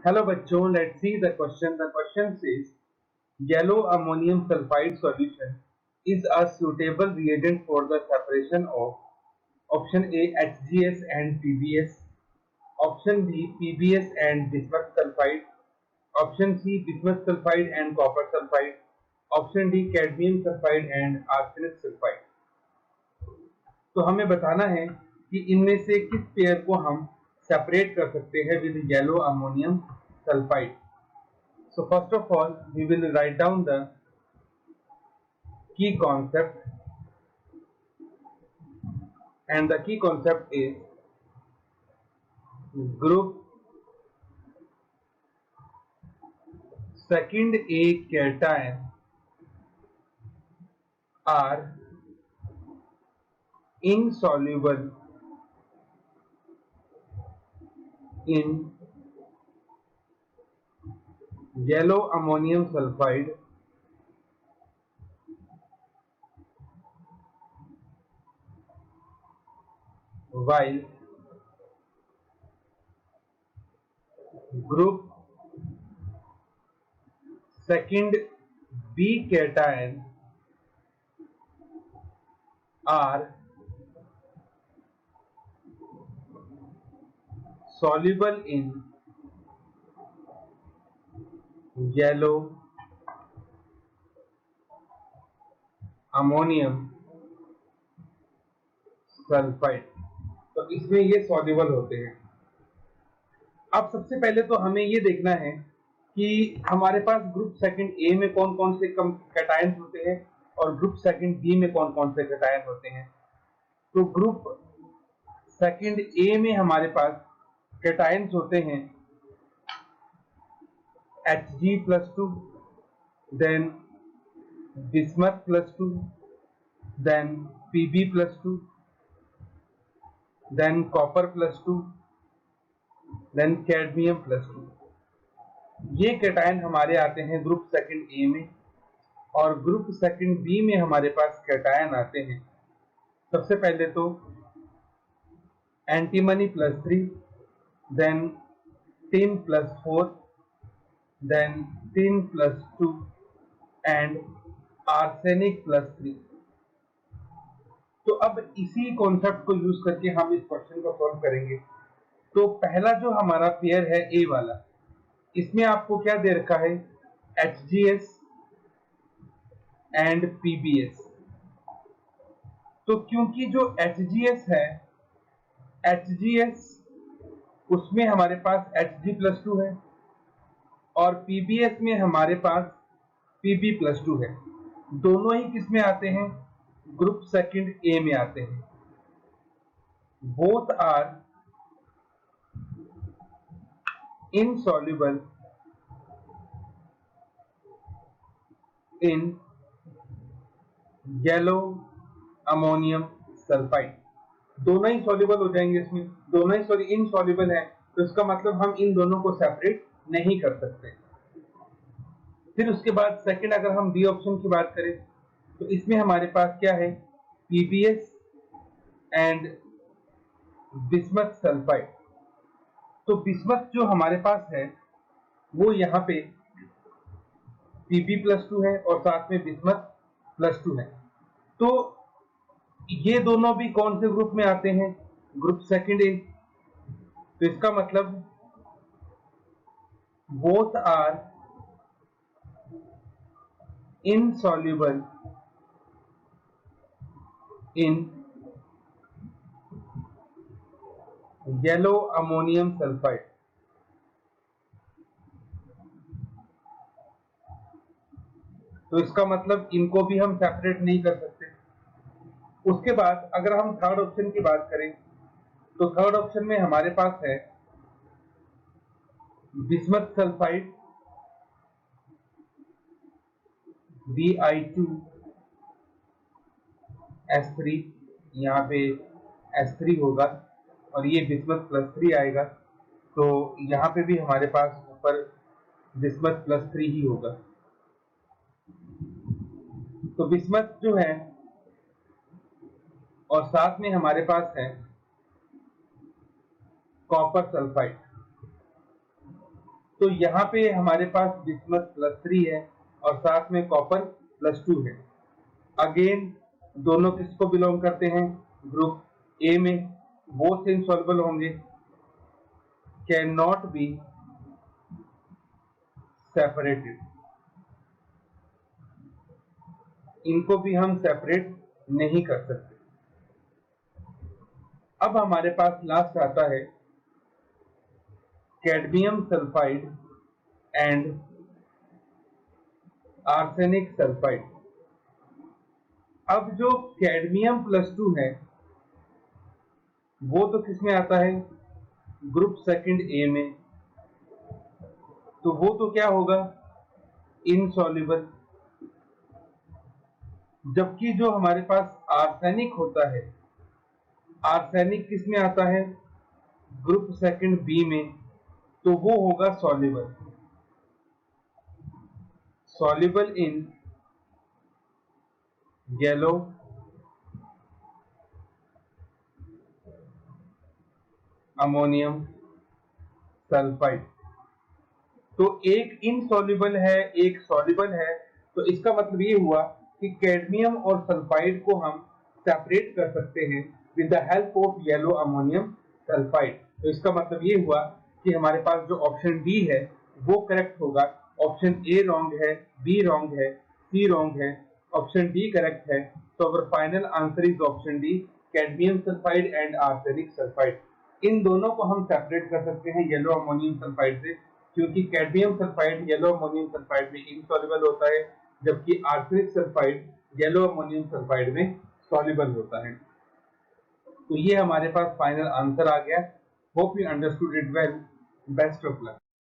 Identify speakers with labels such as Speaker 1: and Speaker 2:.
Speaker 1: Hello बच्चों, let's see the question. The question says yellow ammonium sulfide solution is a suitable reagent for the separation of option A HGS and PBS, option B PBS and bismuth sulfide, option C bismuth sulfide and copper sulfide, option D cadmium sulfide and arsenic sulfide. तो हमें बताना है कि इनमें से किस pair को हम सेपरेट कर सकते हैं with yellow ammonium sulphide. So first of all, we will write down the key concept, and the key concept is group second A cation are insoluble in yellow ammonium sulfide while group second B cation are soluble in yellow ammonium sulphide. तो इसमें ये soluble होते हैं. अब सबसे पहले तो हमें ये देखना है कि हमारे पास ग्रुप सेकंड ए में कौन कौन से कैटायंस होते हैं और ग्रुप सेकंड बी में कौन कौन से कैटायन होते हैं. तो ग्रुप सेकंड ए में हमारे पास कैटायंस होते हैं Hg+2, then bismuth+2, then Pb+2, then copper+2, then cadmium+2. ये कैटायन हमारे आते हैं ग्रुप सेकंड ए में. और ग्रुप सेकंड बी में हमारे पास कैटायन आते हैं सबसे पहले तो एंटीमनी+3, then tin+4, then tin+2 and arsenic+3. तो अब इसी कॉन्सेप्ट को यूज करके हम इस क्वेश्चन को सॉल्व करेंगे. तो पहला जो हमारा पेयर है ए वाला, इसमें आपको क्या दे रखा है, HGS एंड PBS. तो क्योंकि जो HGS है, HGS उसमें हमारे पास Hg+2 है और PBS में हमारे पास Pb+2 है. दोनों ही किस में आते हैं, ग्रुप सेकंड ए में आते हैं. Both are insoluble in yellow ammonium sulphide. दोनों ही सॉल्युबल हो जाएंगे इसमें, दोनों ही इनसॉल्युबल है. तो इसका मतलब हम इन दोनों को सेपरेट नहीं कर सकते. फिर उसके बाद सेकंड अगर हम बी ऑप्शन की बात करें तो इसमें हमारे पास क्या है, PBS एंड बिस्मथ सल्फाइड. तो बिस्मथ जो हमारे पास है वो यहाँ पे Pb+2 है और साथ में बिस्मथ+2 है. तो ये दोनों भी कौन से ग्रुप में आते हैं, ग्रुप सेकंड ए. तो इसका मतलब both are insoluble in yellow ammonium sulfide. तो इसका मतलब इनको भी हम सेपरेट नहीं कर सकते. उसके बाद अगर हम थर्ड ऑप्शन की बात करें तो थर्ड ऑप्शन में हमारे पास है बिस्मथ सल्फाइड Bi2S3, यहाँ पे S3 होगा और ये बिस्मथ+3 आएगा. तो यहाँ पे भी हमारे पास ऊपर बिस्मथ+3 ही होगा. तो बिस्मथ जो है और साथ में हमारे पास है कॉपर सल्फाइड. तो यहाँ पे हमारे पास बिस्मथ +3 है और साथ में कॉपर +2 है। अगेन दोनों किसको बिलोंग करते हैं? ग्रुप ए में। बोथ इनसॉल्युबल होंगे, कैन नॉट बी सेपरेटेड। इनको भी हम सेपरेट नहीं कर सकते। अब हमारे पास लास्ट आता है cadmium sulphide and arsenic sulphide. अब जो कैडमियम +2 है वो तो किस में आता है? ग्रुप सेकंड ए में। तो वो तो क्या होगा? इनसॉल्युबल। जबकि जो हमारे पास आर्सेनिक होता है, आर्सेनिक किस में आता है? ग्रुप सेकंड बी में। तो वो होगा soluble. Soluble in yellow ammonium sulphide. तो एक इनसॉल्युबल है, एक सॉल्युबल है। तो इसका मतलब ये हुआ कि कैडमियम और सल्फाइड को हम सेपरेट कर सकते हैं with the help of yellow ammonium sulphide. तो इसका मतलब ये हुआ कि हमारे पास जो ऑप्शन डी है वो करेक्ट होगा। ऑप्शन ए रॉन्ग है, बी रॉन्ग है, सी रॉन्ग है, ऑप्शन डी करेक्ट है। तो our final answer is option D, cadmium sulphide and arsenic sulphide. इन दोनों को हम सेपरेट कर सकते हैं येलो अमोनियम सल्फाइड से, क्योंकि cadmium sulphide yellow ammonium sulphide में इनसॉल्युबल होता है, जबकि arsenic sulphide yellow ammonium sulphide में सॉल्युबल होता है। तो ये हमारे पास फाइनल आंसर आ गया। Hope you understood it well. Best of luck.